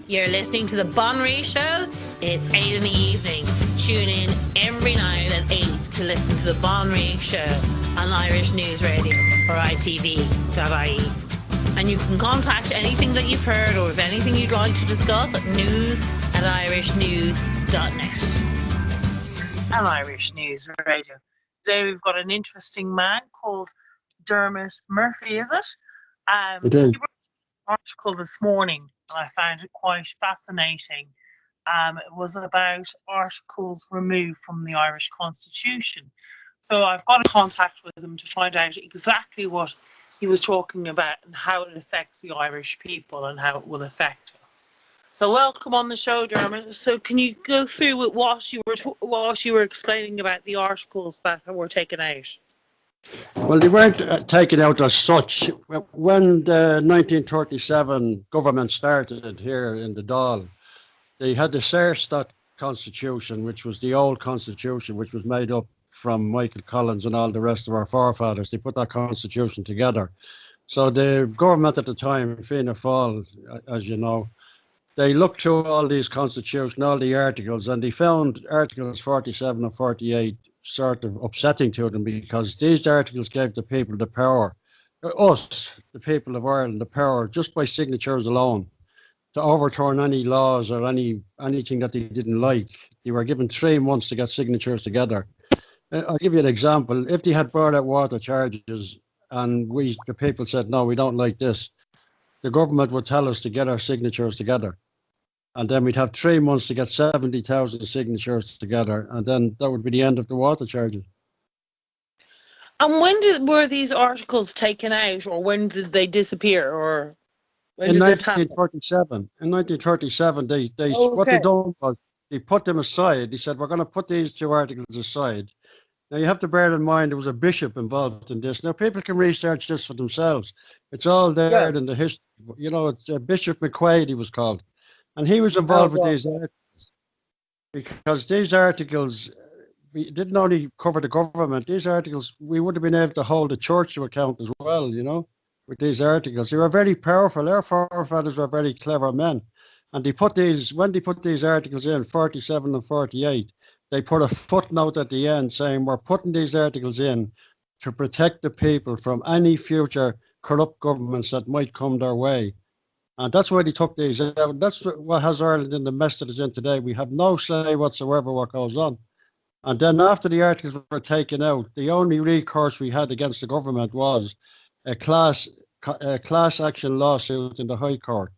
You're listening to The Bon Ray Show. It's 8 in the evening. Tune in every night at 8 to listen to The Bon Ray Show on Irish News Radio or ITV.ie. And you can contact anything that you've heard or if anything you'd like to discuss at news@irishnews.net. And Irish News Radio. Today we've got an interesting man called Dermot Murphy, is it? It is. He wrote an article this morning and I found it quite fascinating. It was about articles removed from the Irish Constitution. So I've got in contact with him to find out exactly what he was talking about and how it affects the Irish people and how it will affect us. So welcome on the show, Dermot. So can you go through with what you were explaining about the articles that were taken out? Well, they weren't taken out as such. When the 1937 government started here in the Dail, they had the Shaorstáit Constitution, which was the old constitution, which was made up from Michael Collins and all the rest of our forefathers. They put that constitution together. So the government at the time, Fianna Fail, as you know, they looked through all these constitutions, all the articles, and they found articles 47 and 48 sort of upsetting to them because these articles gave the people the power, us, the people of Ireland, the power just by signatures alone to overturn any laws or anything that they didn't like. They were given 3 months to get signatures together. I'll give you an example. If they had brought out water charges and the people said, no, we don't like this, the government would tell us to get our signatures together. And then we'd have 3 months to get 70,000 signatures together. And then that would be the end of the water charges. And when were these articles taken out, or when did they disappear, or when in did 1937? In 1937, what they done was they put them aside. They said, we're going to put these 2 articles aside. Now, you have to bear in mind there was a bishop involved in this. Now, people can research this for themselves. It's all there in the history. You know, it's Bishop McQuaid, he was called. And he was involved with these articles because these articles didn't only cover the government. These articles, we would have been able to hold the church to account as well, you know, with these articles. They were very powerful. Our forefathers were very clever men. And when they put these articles in, 47 and 48, they put a footnote at the end saying, we're putting these articles in to protect the people from any future corrupt governments that might come their way. And that's why they took these out. That's what has Ireland in the mess that is in today. We have no say whatsoever what goes on. And then after the articles were taken out, the only recourse we had against the government was a class action lawsuit in the High Court.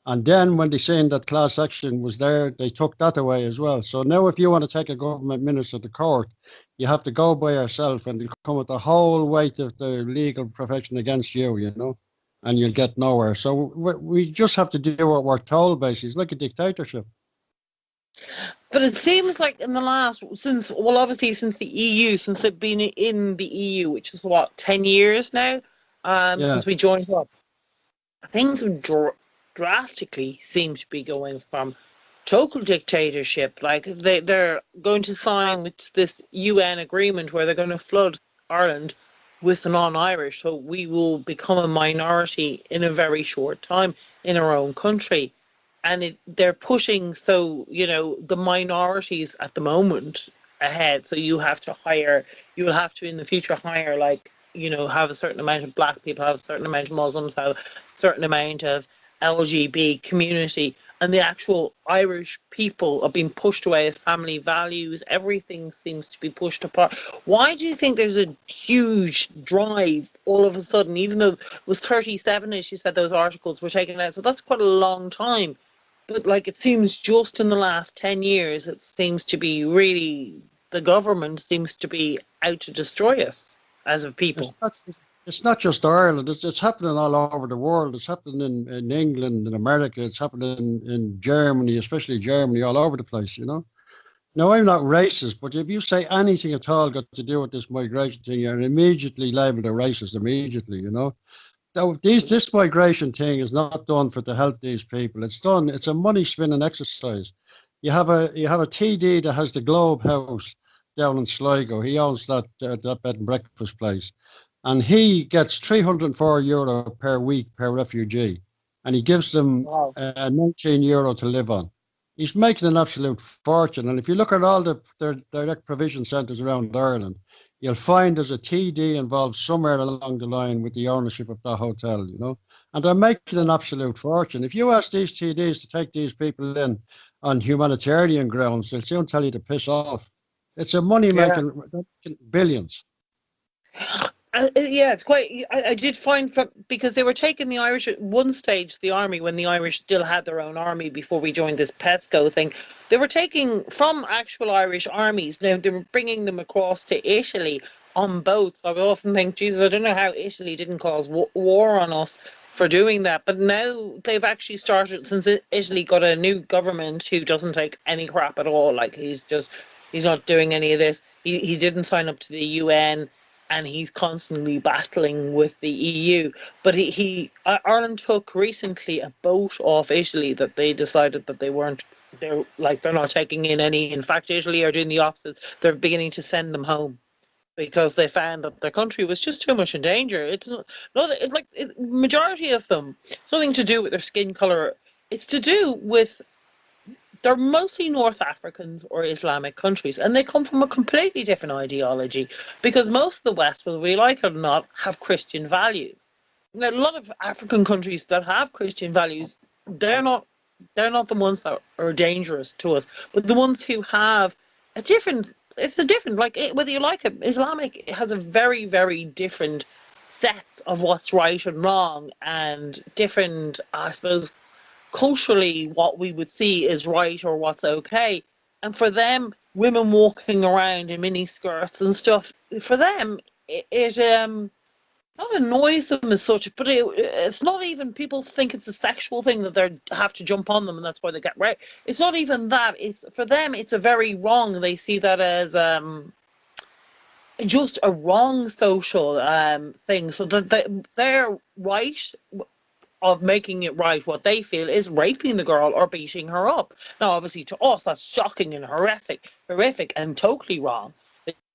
And then when they seen that class action was there, they took that away as well. So now if you want to take a government minister to court, you have to go by yourself and they'll come with the whole weight of the legal profession against you, you know. And you'll get nowhere. So we just have to do what we're told, basically. It's like a dictatorship. But it seems like in the since the EU, since they've been in the EU, which is 10 years now, since we joined up, things have drastically seem to be going from total dictatorship. Like they're going to sign with this UN agreement where they're going to flood Ireland with non-Irish, so we will become a minority in a very short time in our own country. And they're pushing, so, you know, the minorities at the moment ahead. So you will have to in the future hire, like, you know, have a certain amount of black people, have a certain amount of Muslims, have a certain amount of LGBT community. And the actual Irish people are being pushed away as family values. Everything seems to be pushed apart. Why do you think there's a huge drive all of a sudden, even though it was 37, as you said, those articles were taken out? So that's quite a long time. But like it seems just in the last 10 years, it seems to be really, the government seems to be out to destroy us as a people. It's not just Ireland, it's happening all over the world. It's happening in England, in America, it's happening in Germany, especially Germany, all over the place, you know. Now, I'm not racist, but if you say anything at all got to do with this migration thing, you're immediately labelled a racist, immediately, you know. Now, this migration thing is not done to help these people. It's a money spinning exercise. You have a TD that has the Globe House down in Sligo. He owns that bed and breakfast place. And he gets €304 per week per refugee. and he gives them Wow. €19 to live on. He's making an absolute fortune. And if you look at all their direct provision centres around Ireland, you'll find there's a TD involved somewhere along the line with the ownership of that hotel, you know. And they're making an absolute fortune. If you ask these TDs to take these people in on humanitarian grounds, they'll soon tell you to piss off. It's a money-making, billions. Yeah, it's quite. I did find because they were taking the Irish at one stage, the army, when the Irish still had their own army before we joined this PESCO thing. They were taking from actual Irish armies. Now they were bringing them across to Italy on boats. I would often think, Jesus, I don't know how Italy didn't cause war on us for doing that. But now they've actually started, since Italy got a new government who doesn't take any crap at all. Like he's not doing any of this. He didn't sign up to the UN. And he's constantly battling with the EU. But Ireland took recently a boat off Italy that they decided that they're not taking in any. In fact, Italy are doing the opposite. They're beginning to send them home because they found that their country was just too much in danger. It's majority of them, it's nothing to do with their skin color. It's to do with they're mostly North Africans or Islamic countries, and they come from a completely different ideology because most of the West, whether we like it or not, have Christian values. Now, a lot of African countries that have Christian values, they're not the ones that are dangerous to us, but the ones who have whether you like it, Islamic has a very, very different sets of what's right and wrong and different, I suppose, culturally what we would see is right or what's okay. And for them, women walking around in mini skirts and stuff, for them, it not annoys them as such, but it's not even, people think it's a sexual thing that they have to jump on them and that's why they get raped. It's not even that. It's for them, it's a very wrong. They see that as just a wrong social thing. So that they're right of making it right, what they feel is raping the girl or beating her up. Now, obviously, to us, that's shocking and horrific, and totally wrong.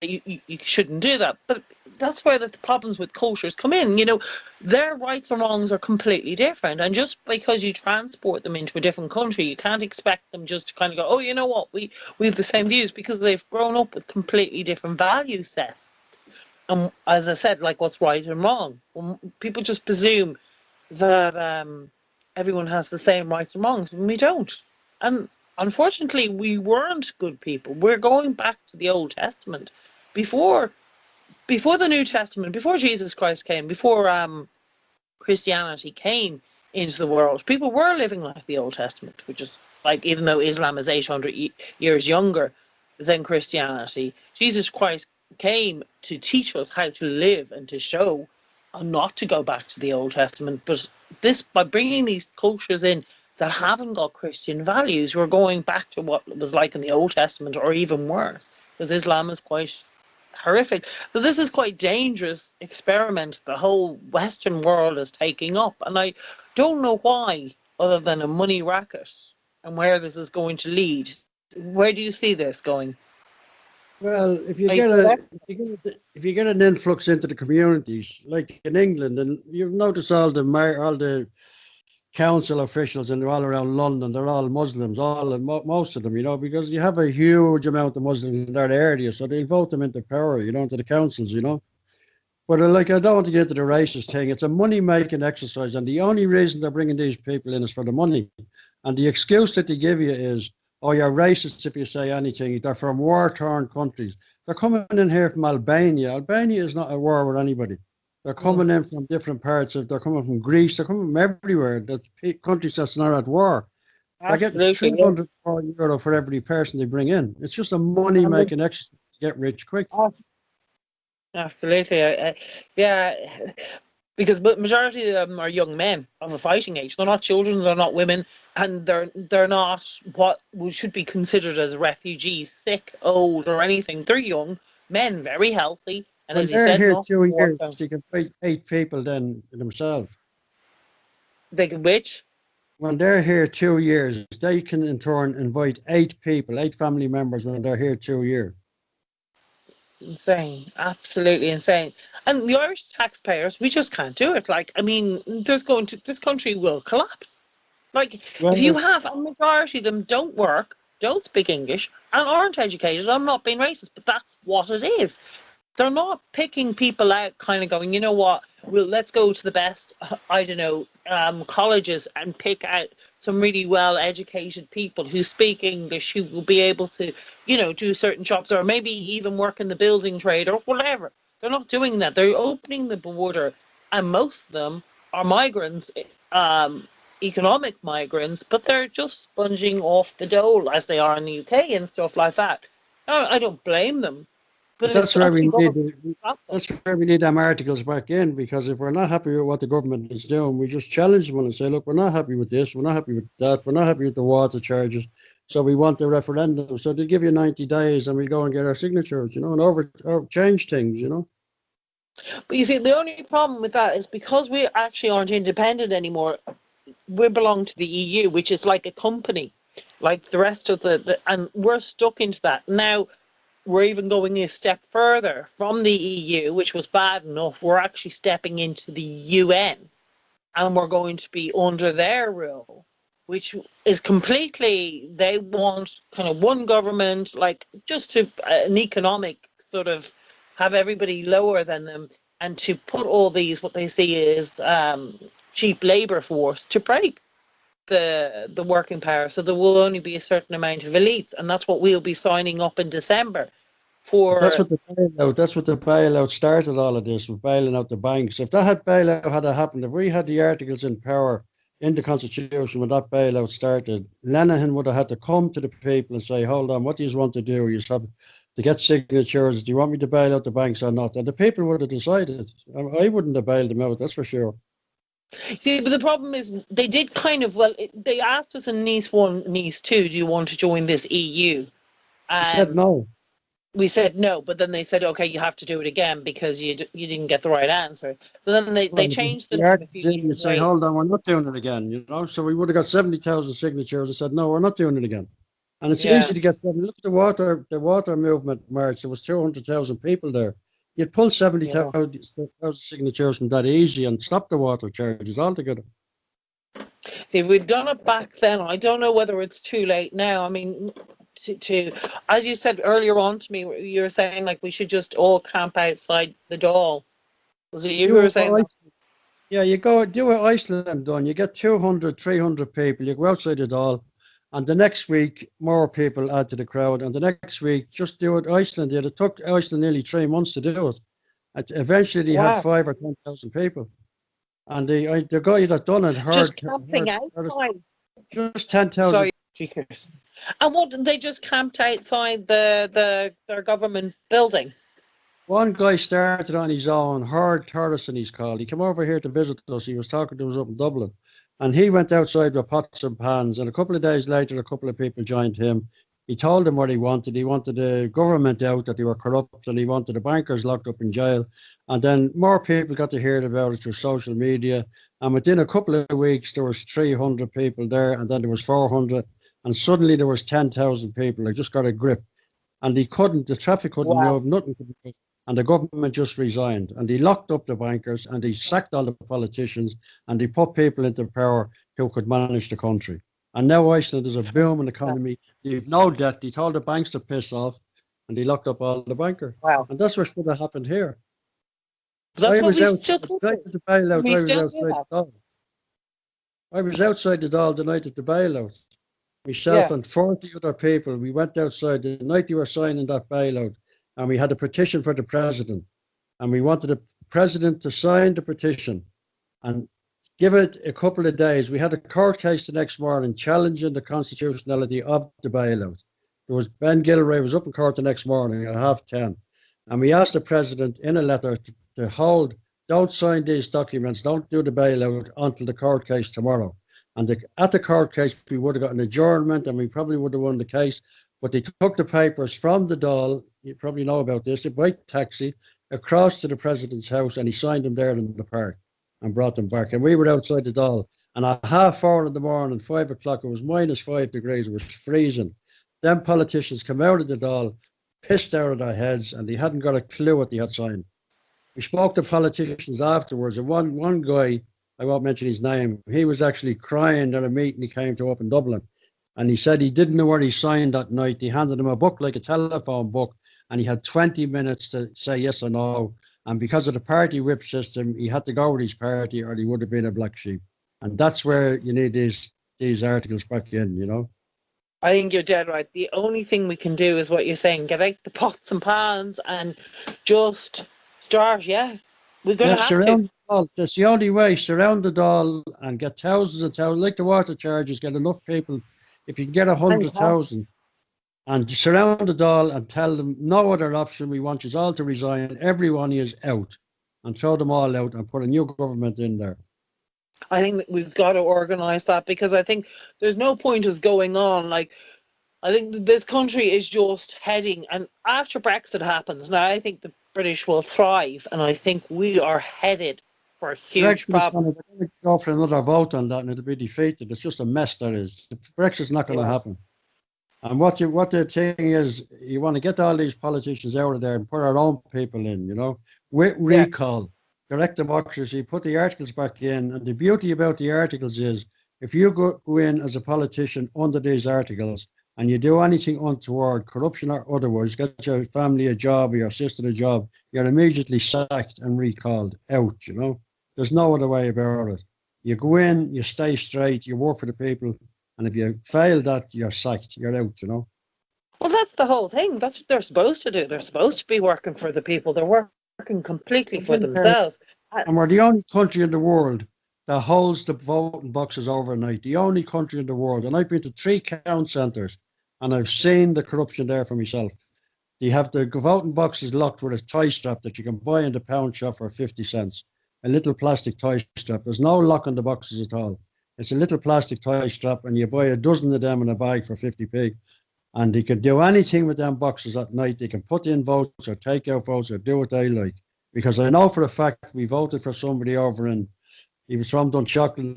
You shouldn't do that. But that's where the problems with cultures come in. You know, their rights and wrongs are completely different. And just because you transport them into a different country, you can't expect them just to kind of go, oh, you know what, we have the same views, because they've grown up with completely different value sets. And as I said, like what's right and wrong. People just presume that everyone has the same rights and wrongs, and we don't. And unfortunately, we weren't good people. We're going back to the Old Testament. Before the New Testament, before Jesus Christ came, before Christianity came into the world, people were living like the Old Testament, which is like, even though Islam is 800 years younger than Christianity, Jesus Christ came to teach us how to live and to show not to go back to the Old Testament. But this, by bringing these cultures in that haven't got Christian values, we're going back to what it was like in the Old Testament, or even worse, because Islam is quite horrific. So this is quite dangerous experiment the whole Western world is taking up, and I don't know why, other than a money racket, and where this is going to lead. Where do you see this going? Well, if you get an influx into the communities, like in England, and you've noticed all the council officials and all around London, they're all Muslims, most of them, you know, because you have a huge amount of Muslims in that area, so they'll vote them into power, you know, into the councils, you know. But I don't want to get into the racist thing. It's a money-making exercise, and the only reason they're bringing these people in is for the money. And the excuse that they give you is, oh, you're racist if you say anything. They're from war-torn countries. They're coming in here from Albania. Albania is not at war with anybody. They're coming in from different they're coming from Greece. They're coming from everywhere. That's countries that's not at war. They're getting €300 for every person they bring in. It's just a money-making exercise to get rich quick. Absolutely, yeah, because majority of them are young men of a fighting age. They're not children, they're not women, and they're not what should be considered as refugees, sick, old, or anything. They're young men, very healthy, and as you said, here 2 years, they can fight 8 people then themselves. They can which? When they're here 2 years, they can in turn invite 8 people, 8 family members when they're here 2 years. Insane, absolutely insane. And the Irish taxpayers, we just can't do it. Like, I mean, this country will collapse. Like, if you Well, have a majority of them don't work, don't speak English, and aren't educated, I'm not being racist, but that's what it is. They're not picking people out, kind of going, you know what, well, let's go to the best, I don't know, colleges and pick out some really well-educated people who speak English, who will be able to, you know, do certain jobs or maybe even work in the building trade or whatever. They're not doing that. They're opening the border, and most of them are migrants, economic migrants, but they're just sponging off the dole as they are in the UK and stuff like that. I don't blame them. But but it's that's where up we to need government to stop them. that's where we need them articles back in, because if we're not happy with what the government is doing, we just challenge them and say, look, we're not happy with this, we're not happy with that, we're not happy with the water charges, so we want the referendum. So they give you 90 days and we go and get our signatures, you know, and over change things, you know. But you see, the only problem with that is because we actually aren't independent anymore. We belong to the EU, which is like a company, like the rest of and we're stuck into that. Now, we're even going a step further from the EU, which was bad enough. We're actually stepping into the UN, and we're going to be under their rule, which is completely, they want kind of one government, like just to an economic sort of have everybody lower than them, and to put all these, what they see is cheap labour force, to break the working power. So there will only be a certain amount of elites, and that's what we'll be signing up in December But for. that's what the bailout started all of this, with bailing out the banks. If that bailout had happened, if we had the articles in power in the Constitution when that bailout started, Lenihan would have had to come to the people and say, hold on, what do you want to do? You have to get signatures. Do you want me to bail out the banks or not? And the people would have decided. I wouldn't have bailed them out, that's for sure. See, but the problem is they did kind of, well, they asked us in Nice 1, Nice 2, do you want to join this EU? He said And no. we said no, but then they said, okay, you have to do it again because you didn't get the right answer. So then they Well, if changed the the name a few articles in, you years say, later. hold on, we're not doing it again, you know? So we would have got 70,000 signatures and said, no, we're not doing it again. And it's Yeah, easy to get them. Look at the water movement march. There was 200,000 people there. You'd pull yeah. 70,000 signatures from that easy and stop the water charges altogether. See, if we'd done it back then, I don't know whether it's too late now. I mean, as you said earlier on to me, you were saying like we should just all camp outside the Dáil. Was it you who were Do saying what, that? yeah, you go do what Iceland done. You get 200, 300 people. You go outside it all. And the next week, more people add to the crowd. And the next week, just do what Iceland did. It took Iceland nearly 3 months to do it. Eventually, they had Wow. 5 or 10,000 people. And the guy that done it Just heard, camping outside. just 10,000. Sorry, speakers. And what, they just camped outside their government building? One guy started on his own, Hard Torreson he's called. He came over here to visit us. He was talking to us up in Dublin. And he went outside with pots and pans. And a couple of days later, a couple of people joined him. He told them what he wanted. He wanted the government out, that they were corrupt, and he wanted the bankers locked up in jail. And then more people got to hear about it through social media. And within a couple of weeks, there was 300 people there, and then there was 400. And suddenly there was 10,000 people. They just got a grip. And the traffic couldn't Wow. move, nothing could move. And the government just resigned, and he locked up the bankers, and he sacked all the politicians, and he put people into power who could manage the country. And now Iceland is a booming economy. You've no debt. He told the banks to piss off, and he locked up all the bankers. Wow. And that's what should have happened here. That's I what was we outside still could the night do. of the bailout. We I was still do outside that. the Dáil. I was outside the Dáil the night of the bailout. Myself Yeah. and 40 other people. We went outside the night they were signing that bailout, and we had a petition for the president. And we wanted the president to sign the petition and give it a couple of days. We had a court case the next morning challenging the constitutionality of the bailout. There was Ben Gilray was up in court the next morning at 10:30, and we asked the president in a letter to hold, don't sign these documents, don't do the bailout until the court case tomorrow. And at the court case, we would have got an adjournment, and we probably would have won the case. But they took the papers from the Dáil, you probably know about this, by taxi across to the president's house, and he signed them there in the park and brought them back. And we were outside the Dáil, and at 4:30 in the morning, 5 o'clock, it was -5 degrees, it was freezing. Then politicians come out of the Dáil, pissed out of their heads, and they hadn't got a clue what they had signed. we spoke to politicians afterwards, and one guy, I won't mention his name, he was actually crying at a meeting he came to up in Dublin. And he said he didn't know where he signed that night. They handed him a book like a telephone book, and he had 20 minutes to say yes or no. And because of the party whip system, he had to go with his party or he would have been a black sheep. And that's where you need these articles back in, you know. I think you're dead right. The only thing we can do is what you're saying. Get out the pots and pans and just start, We're going to have to. The Dáil. That's the only way. Surround the Dáil and get thousands and thousands, like the water charges, get enough people. If you can get 100,000 and surround the Dáil and tell them no other option, we want you all to resign, everyone is out, and throw them all out and put a new government in there. I think that we've got to organise that, because I think there's no point us going on. Like, I think this country is just heading, and after Brexit happens, now I think the British will thrive, and I think we are headed for a huge problem. We're going to go for another vote on that, and it'll be defeated. It's just a mess, that is. Brexit's not going to happen. And what the thing is, you want to get all these politicians out of there and put our own people in, you know, with recall, direct democracy, put the articles back in. And the beauty about the articles is, if you go in as a politician under these articles and you do anything untoward, corruption or otherwise, get your family a job or your sister a job, you're immediately sacked and recalled out, you know. There's no other way about it. You go in, you stay straight, you work for the people. And if you fail that, you're sacked. You're out, you know. Well, that's the whole thing. That's what they're supposed to do. They're supposed to be working for the people. They're working completely for themselves. And we're the only country in the world that holds the voting boxes overnight. The only country in the world. And I've been to 3 count centres, and I've seen the corruption there for myself. They have the voting boxes locked with a tie strap that you can buy in the pound shop for 50 cents. A little plastic tie strap. There's no lock on the boxes at all. It's a little plastic tie strap, and you buy a dozen of them in a bag for 50p. And they can do anything with them boxes at night. They can put in votes or take out votes or do what they like. Because I know for a fact we voted for somebody over in, he was from Dunboyne.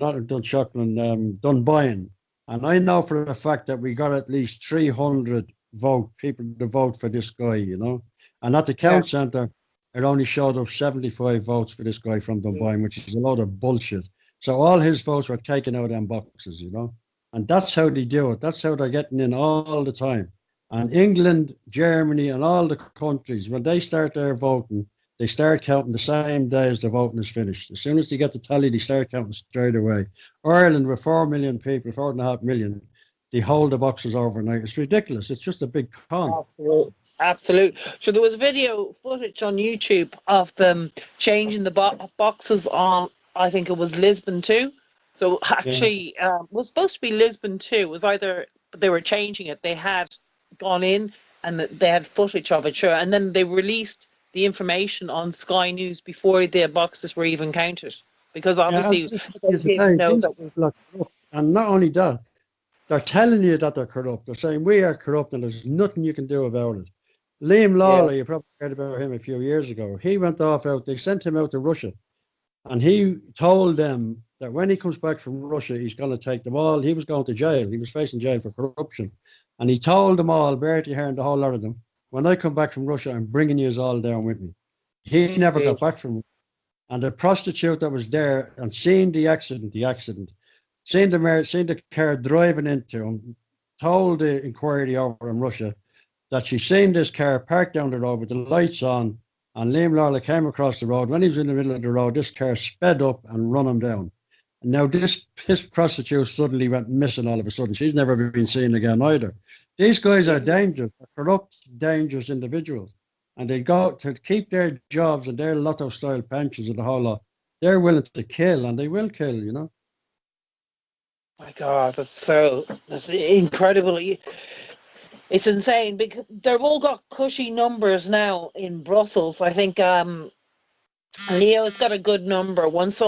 And I know for a fact that we got at least 300 people to vote for this guy, you know. And at the count centre, it only showed up 75 votes for this guy from Dunboyne, which is a load of bullshit. So all his votes were taken out of them boxes, you know. And that's how they do it. That's how they're getting in all the time. And England, Germany, and all the countries, when they start their voting, they start counting the same day as the voting is finished. As soon as they get the tally, they start counting straight away. Ireland, with 4 million people, 4.5 million, they hold the boxes overnight. It's ridiculous. It's just a big con. Absolutely. So there was video footage on YouTube of them changing the boxes on, I think it was Lisbon too. So actually, it was supposed to be Lisbon too. It was either they were changing it. They had gone in and they had footage of it, sure. And then they released the information on Sky News before the boxes were even counted, because obviously they didn't know that. And not only that, they're telling you that they're corrupt. They're saying we are corrupt and there's nothing you can do about it. Liam Lawley, you probably heard about him a few years ago. He went off out. They sent him out to Russia. And he told them that when he comes back from Russia, he's going to take them all. He was going to jail. He was facing jail for corruption. And he told them all, Bertie Hearn, the whole lot of them, when I come back from Russia, I'm bringing you all down with me. He never got back from it. And the prostitute that was there and seeing the accident, seeing the car driving into him, told the inquiry over in Russia that she seen this car parked down the road with the lights on, and Liam Lawley came across the road. When he was in the middle of the road, this car sped up and run him down. And now this prostitute suddenly went missing all of a sudden. She's never been seen again either. These guys are dangerous, corrupt, dangerous individuals. And they go to keep their jobs and their lotto-style pensions and the whole lot. They're willing to kill, and they will kill, you know. My God, that's incredible. It's insane, because they've all got cushy numbers now in Brussels. I think Leo's got a good number. Once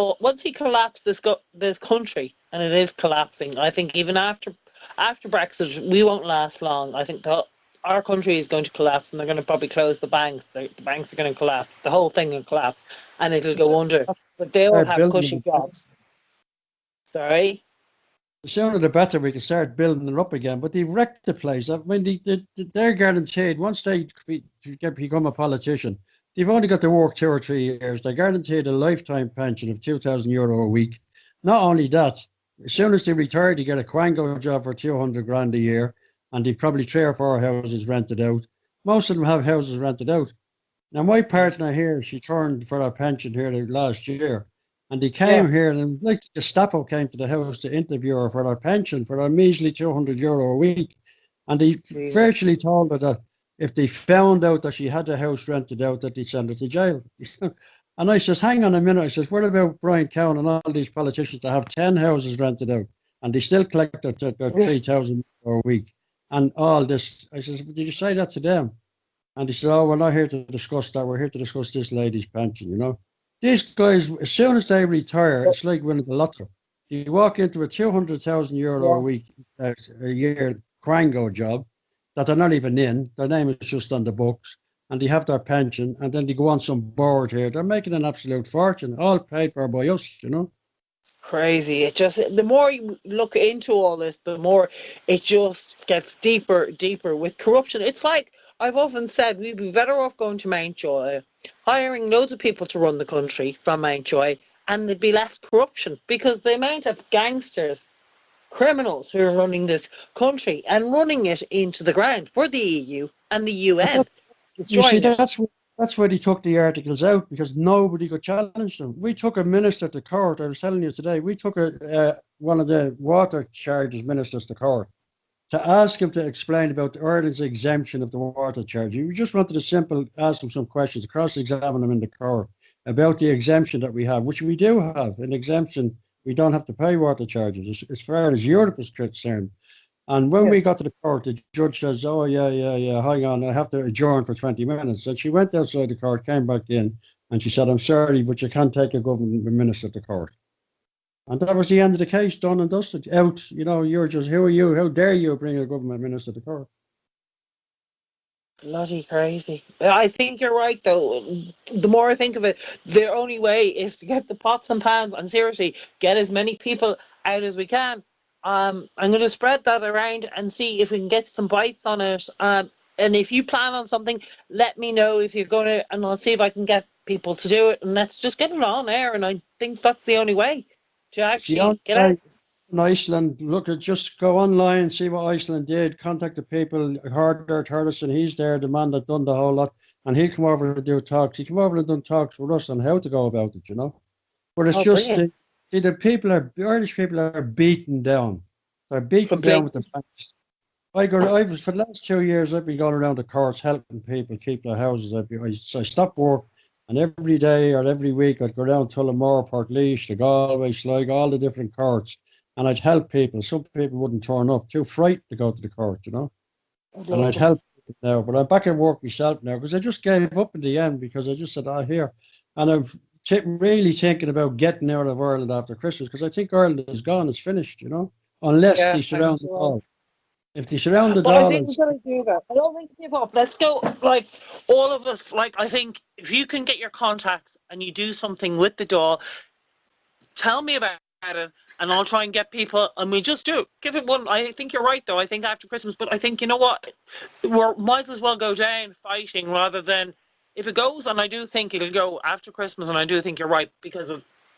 he collapsed this country, and it is collapsing, I think even after Brexit, we won't last long. I think our country is going to collapse, and they're going to probably close the banks. The banks are going to collapse. The whole thing will collapse, and it'll go under. But they all have cushy jobs. Sorry? The sooner the better we can start building it up again. But they've wrecked the place. I mean, they're guaranteed, once they become a politician, they've only got to work 2 or 3 years. They're guaranteed a lifetime pension of €2,000 a week. Not only that, as soon as they retire, they get a quango job for 200 grand a year, and they've probably 3 or 4 houses rented out. Most of them have houses rented out. Now, my partner here, she turned for her pension here last year, and they came here, and like the Gestapo came to the house to interview her for her pension for a measly €200 a week. And they virtually told her that if they found out that she had the house rented out, that they'd send her to jail. And I says, hang on a minute. I says, what about Brian Cowan and all these politicians that have 10 houses rented out and they still collect their €3,000 a week and all this? I says, did you say that to them? And he said, oh, we're not here to discuss that. We're here to discuss this lady's pension, you know. These guys, as soon as they retire, it's like winning the lottery. You walk into a €200,000 a week, a year quango job that they're not even in. Their name is just on the books, and they have their pension, and then they go on some board here. They're making an absolute fortune, all paid for by us, you know. It's crazy. It just, the more you look into all this, the more it just gets deeper with corruption. It's like I've often said, we'd be better off going to Mountjoy, hiring loads of people to run the country from Mountjoy, and there'd be less corruption because the amount of gangsters, criminals who are running this country and running it into the ground for the EU and the UN. You see, that's why they took the articles out, because nobody could challenge them. We took a minister to court. I was telling you today, we took one of the water charges ministers to court to ask him to explain about Ireland's exemption of the water charge. We just wanted to ask him some questions, cross-examine him in the court about the exemption that we have, which we do have, an exemption. We don't have to pay water charges as far as Europe is concerned. And when we got to the court, the judge says, oh, yeah, hang on, I have to adjourn for 20 minutes. And she went outside the court, came back in, and she said, I'm sorry, but you can't take a government minister to court. And that was the end of the case, done and dusted. Out, you know, you're just, who are you? How dare you bring a government minister to court? Bloody crazy. I think you're right, though. The more I think of it, the only way is to get the pots and pans and seriously get as many people out as we can. I'm going to spread that around and see if we can get some bites on it. And if you plan on something, let me know if you're going to, and I'll see if I can get people to do it. And let's just get it on air. And I think that's the only way to actually get out. In Iceland, just go online, see what Iceland did, contact the people, Hardert Hardison, he's there, the man that done the whole lot, and he'll come over and do talks. He come over and done talks with us on how to go about it, you know. But it's the Irish people are beaten down. They're beaten down with the banks. For the last 2 years, I've been going around the courts helping people keep their houses. I stopped work, and every day or every week I'd go down to Tullamore, Portlaoise, the Galway, Sligo, all the different courts. And I'd help people. Some people wouldn't turn up, too frightened to go to the court, you know. And I'd help people now. But I'm back at work myself now because I just gave up in the end because I just said, here. And I'm really thinking about getting out of Ireland after Christmas because I think Ireland is gone. It's finished, you know, unless they surround the Dáil. If they surround the Dáil. I think we're going to do that. I don't think give up. Let's go, like, all of us. Like, I think if you can get your contacts and you do something with the Dáil, tell me about it. And I'll try and get people, and we just do. Give it one. I think you're right, though. I think after Christmas, but I think, you know what? We might as well go down fighting rather than, if it goes, and I do think it'll go after Christmas, and I do think you're right,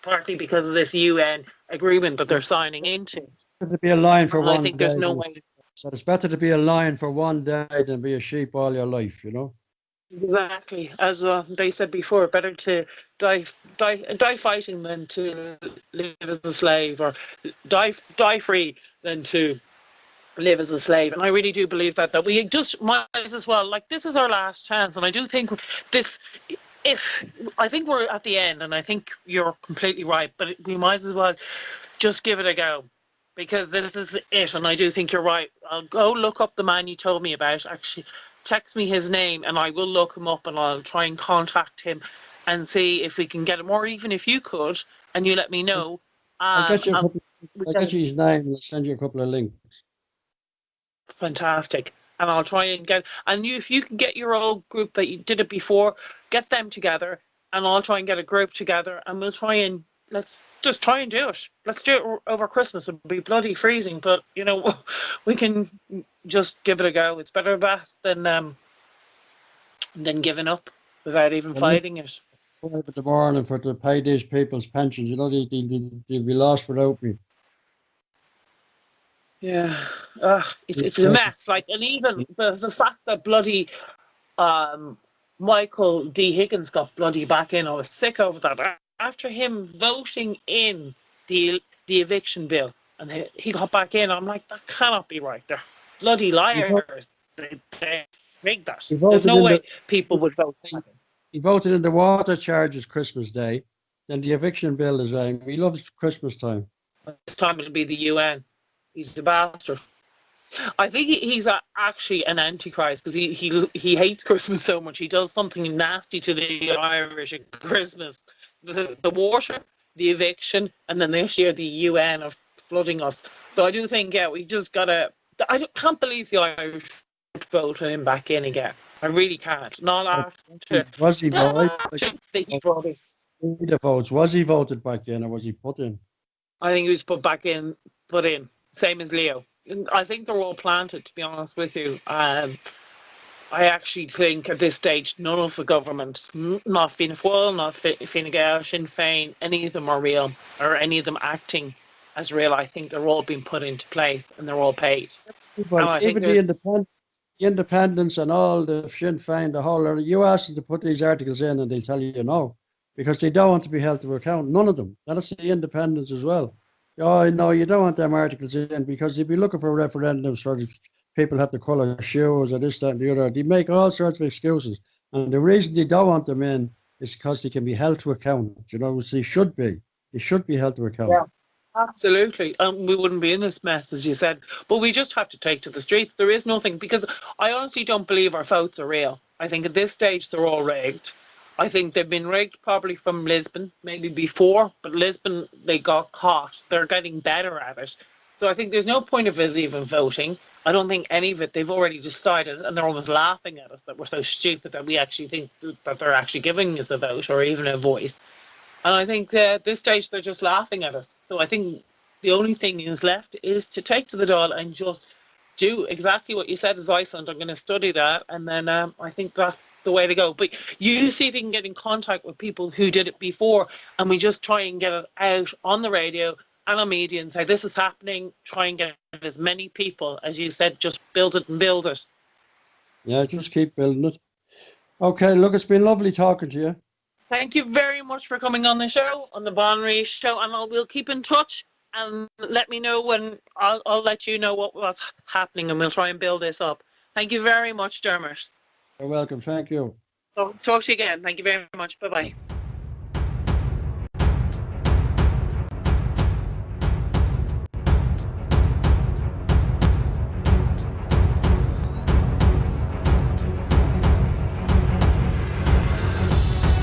partly because of this UN agreement that they're signing into. It's better to be a lion for one day. I think there's no way. So it's better to be a lion for one day than be a sheep all your life, you know? Exactly, as they said before, better to die fighting than to live as a slave, or die free than to live as a slave. And I really do believe that we just might as well, like, this is our last chance. And I do think I think we're at the end, and I think you're completely right, but we might as well just give it a go. Because this is it, and I do think you're right. I'll go look up the man you told me about. Actually, text me his name, and I will look him up, and I'll try and contact him and see if we can get him, or even if you could, and you let me know. I'll get you his name, and I'll send you a couple of links. Fantastic. And I'll try and if you can get your old group that you did it before, get them together, and I'll try and get a group together, and we'll try and let's just try and do it. Let's do it over Christmas. It'll be bloody freezing, but, you know, we can just give it a go. It's better that than giving up. without even fighting it. In the morning for to pay these people's pensions, they'll be lost without me. Yeah, it's a mess. Like, and even the fact that bloody Michael D. Higgins got bloody back in, I was sick over that. After him voting in the eviction bill, and he got back in, I'm like, that cannot be right. They're bloody liars. They rigged that. There's no way people would vote. He voted in the water charges Christmas Day. Then the eviction bill is he loves Christmas time. This time it'll be the UN. He's a bastard. I think he's actually an antichrist because he hates Christmas so much. He does something nasty to the Irish at Christmas. The water, the eviction, and then this year the UN of flooding us. So I do think, we just gotta. Can't believe the Irish would vote him back in again. I really can't. Not after. Was he voted? Was he voted back in, or was he put in? I think he was put in. Same as Leo. I think they're all planted, to be honest with you. I actually think at this stage, none of the government, not Fianna Fáil, not Fine Gael, Sinn Féin, any of them are real, or any of them acting as real. I think they're all being put into place and they're all paid. But even the independents and all the Sinn Féin, the whole, you ask them to put these articles in and they'll tell you no, because they don't want to be held to account. None of them. That's the independents as well. Oh, no, you don't want them articles in because they'd be looking for referendums for people have to colour shoes or this, that, and the other. They make all sorts of excuses. And the reason they don't want them in is because they can be held to account. They should be. They should be held to account. Yeah, absolutely. We wouldn't be in this mess, as you said. But we just have to take to the streets. There is nothing, because I honestly don't believe our votes are real. I think at this stage they're all rigged. I think they've been rigged probably from Lisbon, maybe before, but Lisbon, they got caught. They're getting better at it. So I think there's no point of us even voting. I don't think any of it, they've already decided, and they're almost laughing at us that we're so stupid that we actually think that they're actually giving us a vote or even a voice. And I think at this stage, they're just laughing at us. So I think the only thing is left is to take to the Dáil and just do exactly what you said as Iceland. I'm going to study that, and then I think that's the way to go. But you see if you can get in contact with people who did it before, and we just try and get it out on the radio and on media and say this is happening. Try and get as many people, as you said, just build it and build it. Yeah, just keep building it. Okay, look, it's been lovely talking to you. Thank you very much for coming on the show, on the Bonnery show, and we'll keep in touch. And let me know when I'll let you know what's happening, and we'll try and build this up. Thank you very much, Dermot. You're welcome. Thank you. Talk to you again. Thank you very much. Bye-bye.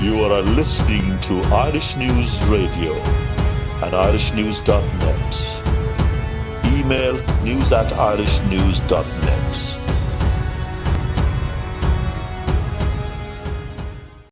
You are listening to Irish News Radio and irishnews.net. Email news@irishnews.net.